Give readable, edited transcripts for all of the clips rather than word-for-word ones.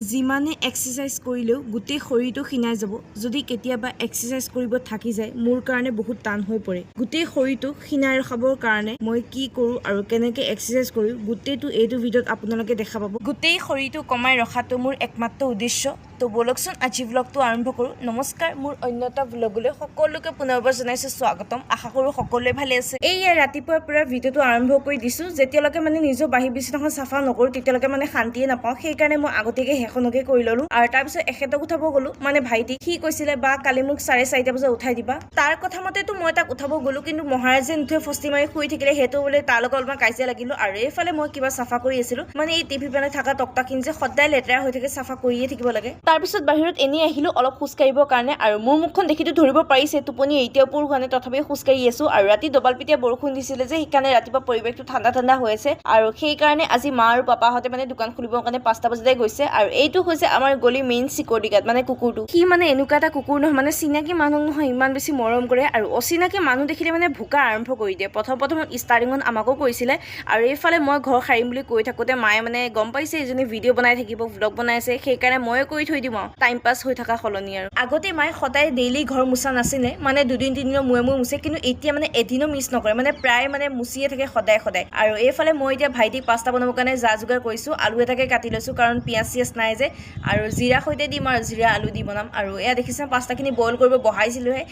যিমানে এক্সাৰচাইজ কৰিলেও গোটেই শৰীৰটো ক্ষীণাই যাব। যদি কেতিয়াবা এক্সাৰচাইজ কৰিব থাকি যায় মোৰ কাৰণে বহুত টান হৈ পৰে। গোটেই শৰীৰটো ক্ষীণাই ৰখাবৰ কাৰণে মই কি কৰোঁ আৰু কেনেকৈ এক্সাৰচাইজ কৰোঁ গোটেইটো এইটো ভিডিঅ'ত আপোনালোকে দেখা পাব। গোটেই শৰীৰটো কমাই ৰখাটো মোৰ একমাত্ৰ উদ্দেশ্য। তো বলকচোন আজি ব্লগটো আৰম্ভ কৰোঁ। নমস্কাৰ, মোৰ অন্য এটা ব্লগলৈ সকলোকে পুনৰবাৰ জনাইছোঁ স্বাগতম। আশা কৰোঁ সকলোৱে ভালে আছে। এইয়া ৰাতিপুৱাৰ পৰা ভিডিঅ'টো আৰম্ভ কৰি দিছোঁ। যেতিয়ালৈকে নিজৰ বাহিৰ বিচনাখন চাফা নকৰোঁ তেতিয়ালৈকে শান্তিয়ে নাপাওঁ। সেইকাৰণে মই আগতীয়াকৈ সেইখনকে কৰি ল'লোঁ আৰু তাৰপিছত এখেতক উঠাব গ'লোঁ, ভাইটি। সি কৈছিলে বা কালি মোক 4:30 বজাত উঠাই দিবা। তাৰ কথা মতেতো মই তাক উঠাব গ'লোঁ, কিন্তু মহাৰাজে নুঠে ফষ্টি মাৰি শুই থাকিলে। সেইটো বোলে তাৰ লগত অলপমান কাজিয়া লাগিলোঁ। আৰু এইফালে মই কিবা চাফা কৰি আছিলোঁ, এই টিভি পেনে থকা তক্তাখিনি যে সদায় লেতেৰা হৈ থাকে, চাফা কৰিয়ে থাকিব লাগে। তাৰপিছত বাহিৰত এনেই আহিলোঁ অলপ খোজ কাঢ়িবৰ কাৰণে, আৰু মোৰ মুখখন দেখিতো ধৰিব পাৰিছে টোপনি এতিয়াও পূৰ হোৱা নাই, তথাপিও খোজ কাঢ়ি আছোঁ। আৰু ৰাতি দবালপিটিয়া বৰষুণ দিছিলে যে সেইকাৰণে ৰাতিপুৱা পৰিৱেশটো ঠাণ্ডা ঠাণ্ডা হৈ আছে। আৰু সেইকাৰণে আজি মা আৰু পাপাহঁতে দোকান খুলিবৰ কাৰণে 5টা বজাতে গৈছে। আৰু এইটো হৈছে আমাৰ গলিৰ মেইন চিকিউৰিটি গাৰ্ড, কুকুৰটো। সি এনেকুৱা এটা কুকুৰ নহয়, চিনাকি মানুহ নহয় ইমান বেছি মৰম কৰে, আৰু অচিনাকি মানুহ দেখিলে ভোকা আৰম্ভ কৰি দিয়ে। প্ৰথম ষ্টাৰ্টিঙত আমাকো কৰিছিলে। আৰু এইফালে মই ঘৰ সাৰিম বুলি কৈ থাকোঁতে মায়ে গম পাইছে এইজনী ভিডিঅ' বনাই থাকিব, ভ্লগ বনাই আছে, সেইকাৰণে ময়ে কৰি থৈ দিম আৰু টাইম পাছ হৈ থকা সলনি। আৰু আগতে মায়ে সদায় ডেইলি ঘৰ মোচা নাছিলে, 2-3 দিনৰ মূৰে মূৰে মোচে, কিন্তু এতিয়া এদিনো মিছ নকৰে, প্ৰায় মুচিয়ে থাকে সদায় সদায়। আৰু এইফালে মই এতিয়া ভাইটিক পাস্তা বনাবৰ কাৰণে যা যোগাৰ কৰিছোঁ। আলু এটাকে কাটি লৈছোঁ কাৰণ পিঁয়াজ চিয়াজ নাই যে, আৰু জিৰা সৈতে দিম আৰু জিৰা আলু দি বনাম। আৰু এয়া দেখিছে পাস্তাখিনি বইল কৰিব বহাইছিলোঁহে,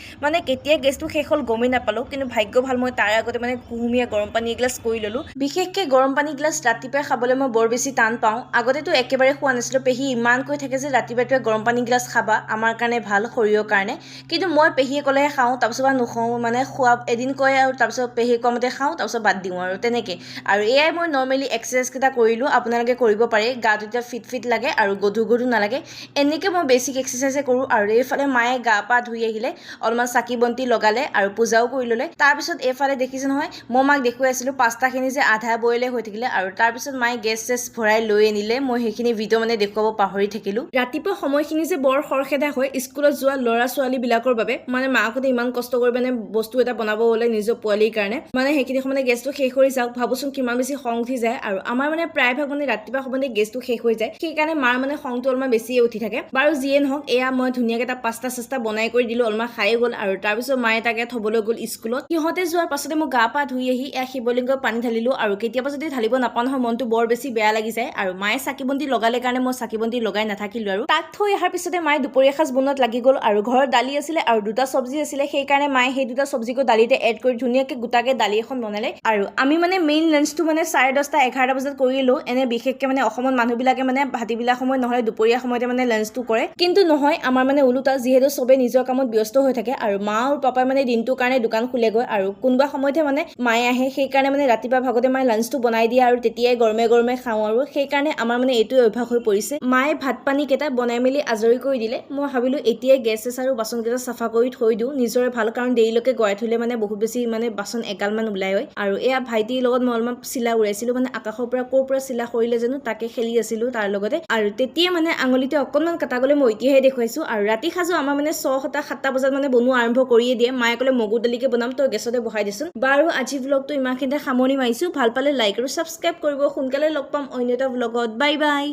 কেতিয়া গেছটো শেষ হ'ল গমেই নাপালোঁ। কিন্তু ভাগ্য ভাল মই তাৰ আগতে কুহুমীয়া গৰম পানী এগিলাচ কৰি ল'লোঁ। বিশেষকৈ গৰম পানী গিলাচ ৰাতিপুৱাই খাবলৈ মই বৰ বেছি টান পাওঁ। আগতেতো একেবাৰে খোৱা নাছিলোঁ, পেহী ইমান কৈ থাকে যে ৰাতিপুৱাই গৰম পানী গিলাচ খাবা, আমাৰ কাৰণে ভাল, শৰীৰৰ কাৰণে। কিন্তু মই পেহীয়ে ক'লেহে খাওঁ, তাৰপিছত নোখাওঁ, খোৱা এদিন কয় আৰু তাৰপিছত পেহীয়ে কোৱা মতে খাওঁ, তাৰপিছত বাদ দিওঁ আৰু তেনেকৈ। আৰু এয়াই মই নৰ্মেলি এক্সাৰচাইজকেইটা কৰিলোঁ, আপোনালোকে কৰিব পাৰে। গাটো এতিয়া ফিট লাগে আৰু গধুৰ নালাগে। এনেকৈ মই বেছিক এক্সাৰচাইজে কৰোঁ। আৰু এইফালে মায়ে গা পা ধুই আহিলে, অলপমান চাকি বন্তি লগালে আৰু পূজাও কৰি ল'লে। তাৰপিছত এইফালে দেখিছে নহয়, মই মাক দেখুৱাই আছিলোঁ পাস্তাখিনি যে আধা বইলে হৈ থাকিলে, আৰু তাৰপিছত মায়ে গেছ চেছ ভৰাই লৈ আনিলে। মই সেইখিনি ভিডিঅ' দেখুৱাব পাহৰি থাকিলোঁ। ৰাতিপুৱা সময়খিনি যে বৰ খৰখেদা হয় স্কুলত যোৱা ল'ৰা ছোৱালীবিলাকৰ বাবে, মাকহঁতে ইমান কষ্ট কৰি বস্তু এটা বনাব হ'লে নিজৰ পোৱালিৰ কাৰণে, সেইখিনি সময়ত গেছটো শেষ হৈ যাওক, ভাবোচোন কিমান বেছি খং উঠি যায়। আৰু আমাৰ প্ৰায়ভাগ ৰাতিপুৱা সময়তে গেছটো শেষ হৈ যায়, সেইকাৰণে মাৰ খংটো অলপমান বেছিয়ে উঠি থাকে। বাৰু যিয়ে নহওক, এয়া মই ধুনীয়াকৈ এটা পাস্তা চাস্তা বনাই কৰি দিলোঁ, অলপমান খায়ে গ'ল। আৰু তাৰপিছত মায়ে তাকে থ'বলৈ গ'ল স্কুলত। সিহঁতে যোৱাৰ পাছতে মই গা পা ধুই আহি এয়া শিৱলিংগত পানী ঢালিলোঁ। আৰু কেতিয়াবা যদি ঢালিব নাপাওঁ নহয়, মনটো বৰ বেছি বেয়া লাগি যায়। আৰু মায়ে চাকি বন্তি লগালে কাৰণে মই চাকি বন্তি লগাই নাথাকিলোঁ। আৰু তাক থৈ অহাৰ পিছতে মায়ে দুপৰীয়া সাঁজ বনোৱাত লাগি গ'ল। আৰু ঘৰত দালি আছিলে আৰু 2টা চব্জি আছিলে, সেইকাৰণে মায়ে সেই 2টা চব্জিকো দালিতে এড কৰি ধুনীয়াকৈ গোটাকৈ দালি এখন বনালে। আৰু আমি মেইন লাঞ্চটো 10:30-11টা বজাত কৰি লওঁ। এনে বিশেষকৈ অসমত মানুহবিলাকে ভাটিবিলা সময় নহ'লে দুপৰীয়া সময়তে লাঞ্চটো কৰে, কিন্তু নহয় আমাৰ ওলোটা, যিহেতু চবে নিজৰ কামত ব্যস্ত হৈ থাকে। আৰু মা আৰু পাপাই দিনটোৰ কাৰণে দোকান খোলেগৈ, আৰু কোনোবা সময়তহে মায়ে আহে, সেইকাৰণে ৰাতিপুৱা ভাগতে মায়ে লাঞ্চটো বনাই দিয়ে আৰু তেতিয়াই গৰমে গৰমে খাওঁ। আৰু সেইকাৰণে আমাৰ এইটোৱে অভ্যাস হৈ পৰিছে। মায়ে ভাত পানী কেইটা বনাই মেলি আজৰি কৰি দিলে। মই ভাবিলোঁ এতিয়াই গেছ চেছ আৰু বাচনকেইটা চাফা কৰি থৈ দিওঁ, নিজৰে ভাল, কাৰণ দেৰিলৈকে গৰাই থ'লে বহুত বেছি বাচন এগালমান ওলাই হয়। আৰু এয়া ভাইটিৰ লগত মই অলপমান চিলা উৰাইছিলোঁ, আকাশৰ পৰা ক'ৰ পৰা চিলা কৰিলে জানো, তাকে খেলি আছিলোঁ তাৰ লগতে। আৰু তেতিয়া আঙুলিতে অকণমান কাটা গ'লে মই এতিয়াহে দেখুৱাইছোঁ। আৰু ৰাতি সাজো আমাৰ 6-7টা বজাত বনোৱা আৰম্ভ কৰিয়ে দিয়ে। মায়ে ক'লে মগু দালিকে বনাম, তই গেছতে বহাই দিছোন। বাৰু আজি ব্লগটো ইমানখিনিতে সামৰণি মাৰিছোঁ। ভাল পালে লাইক আৰু ছাবস্ক্ৰাইব কৰিব। সোনকালে লগ পাম অন্য এটা ব্লগত। Bye bye.